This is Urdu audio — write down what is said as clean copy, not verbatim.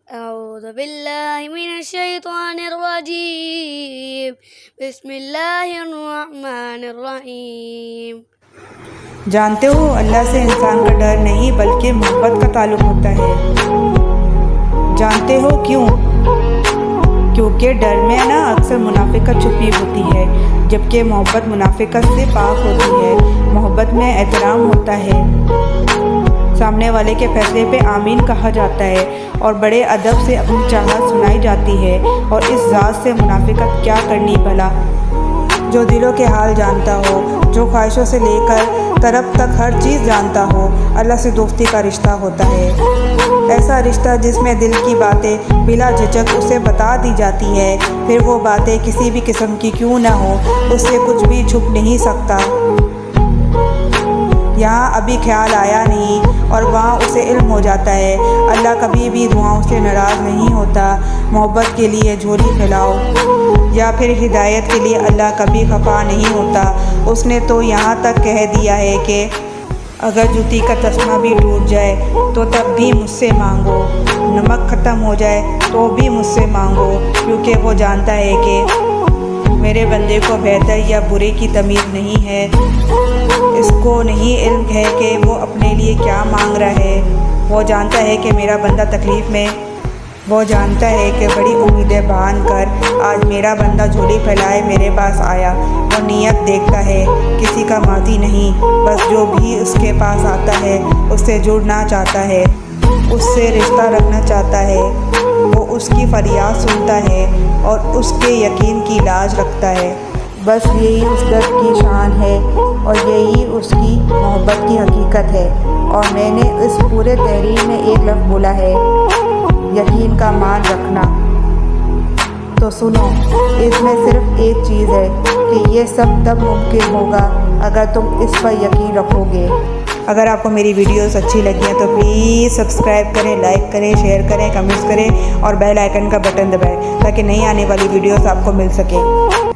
أعوذ بالله من الشيطان الرجيم بسم الله الرحمن الرحیم۔ جانتے ہو اللہ سے انسان کا ڈر نہیں بلکہ محبت کا تعلق ہوتا ہے۔ جانتے ہو کیوں؟ کیونکہ ڈر میں اکثر منافقت چھپی ہوتی ہے، جبکہ محبت منافقت سے پاک ہوتی ہے۔ محبت میں احترام ہوتا ہے، سامنے والے کے فیصلے پہ آمین کہا جاتا ہے اور بڑے ادب سے اپنی چاہت سنائی جاتی ہے، اور اس ذات سے منافقت کیا کرنی بھلا، جو دلوں کے حال جانتا ہو، جو خواہشوں سے لے کر طرف تک ہر چیز جانتا ہو۔ اللہ سے دوستی کا رشتہ ہوتا ہے، ایسا رشتہ جس میں دل کی باتیں بلا جھجک اسے بتا دی جاتی ہے، پھر وہ باتیں کسی بھی قسم کی کیوں نہ ہو، اس سے کچھ بھی چھپ نہیں سکتا۔ یہاں ابھی خیال آیا نہیں اور وہاں اسے علم ہو جاتا ہے۔ اللہ کبھی بھی دعاؤں سے ناراض نہیں ہوتا۔ محبت کے لیے جھولی پھیلاؤ یا پھر ہدایت کے لیے اللہ کبھی خفا نہیں ہوتا۔ اس نے تو یہاں تک کہہ دیا ہے کہ اگر جوتی کا تسمہ بھی ٹوٹ جائے تو تب بھی مجھ سے مانگو، نمک ختم ہو جائے تو بھی مجھ سے مانگو، کیونکہ وہ جانتا ہے کہ میرے بندے کو بہتر یا برے کی تمیز نہیں ہے۔ اس کو نہیں علم ہے کہ وہ اپنے لیے کیا مانگ رہا ہے۔ وہ جانتا ہے کہ میرا بندہ تکلیف میں، وہ جانتا ہے کہ بڑی امیدیں باندھ کر آج میرا بندہ جھولی پھیلائے میرے پاس آیا۔ وہ نیت دیکھتا ہے، کسی کا ماضی نہیں، بس جو بھی اس کے پاس آتا ہے اس سے جڑنا چاہتا ہے، اس سے رشتہ رکھنا چاہتا ہے۔ وہ اس کی فریاد سنتا ہے اور اس کے یقین کی لاج رکھتا ہے۔ بس یہی اس درد کی شان ہے اور یہی اس کی محبت کی حقیقت ہے۔ اور میں نے اس پورے تحریر میں ایک لفظ بولا ہے، یقین کا مان رکھنا۔ تو سنو، اس میں صرف ایک چیز ہے کہ یہ سب تب ممکن ہوگا اگر تم اس پر یقین رکھو گے۔ اگر آپ کو میری ویڈیوز اچھی لگی ہیں تو پلیز سبسکرائب کریں، لائک کریں، شیئر کریں، کمنٹس کریں اور بیل آئیکن کا بٹن دبائیں تاکہ نئی آنے والی ویڈیوز آپ کو مل سکیں۔